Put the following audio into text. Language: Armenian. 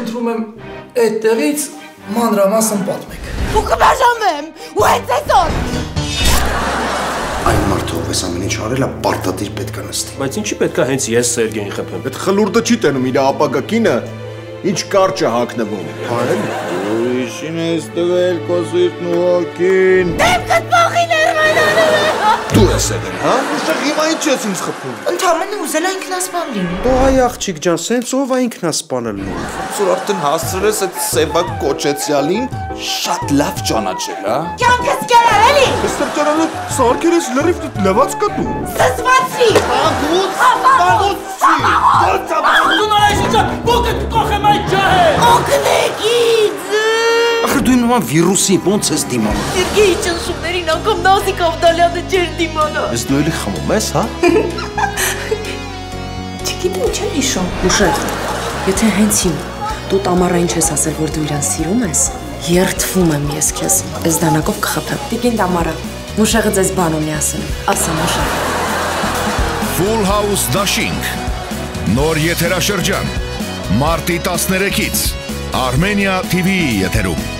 խնդրում եմ այդտեղից մանրամասն պատմեք։ Դուք կբաժանվեմ, ու հենց այսօր։ Այն մարդը, ով այս ամեն ինչ արել է, պարտադիր պետք է նստի։ Բայց ինչի պետք է հենց ես Սերգեյին խփեմ։ Այդ խլուրդը չի տենում իր ապագա կինը, ինչ կարճ է հագնվում։ Այլ ուրիշին ես տվել քո սիրտն ու հոգին։ Դեպքդ փոխին երմանանում է։ Դու ես եղել, հա? Ուշեղ հիմա ինչ ես ինձ խփում։ Ընդամենը ուզել է ինքնասպան լինի։ Դու այ աղջիկ ջան, սենց ով է ինքնասպանել լինում։ Որ արդեն հասցրել ես այդ սեվա կոչեցյալին շատ լավ ճանաչել, հա? Կյանքս կերար էլի։ Այստեղ ճանաչել սարքել ես լրիվ լվաց կա դու։ Սսվացի։ Դու նորայ շիճա, բոկը կոխեմ այդ ջահը։ Օգնեք ինձ։ Ախր դու նման վիրուսի ոնց ես դիմանում։ Սերգեյի ճնշումներին անգամ Նազիկ Ավդալյանը չէր դիմանա։ Ես դու էլի խմում ես, հա? Չգիտեմ, չեմ հիշում։ Մուշեղ, եթե հենց հիմա դու Տամարային չես ասել, որ դու իրան սիրում ես, երդվում եմ ես քեզ, այս դանակով կխփեմ։ Տիկին Տամարա, Մուշեղը ձեզ բան ունի ասել, ասա Մուշեղ։ Full House Dashing, նոր եթերաշրջան, մարտի 13-ից, Armenia TV-ի եթերում։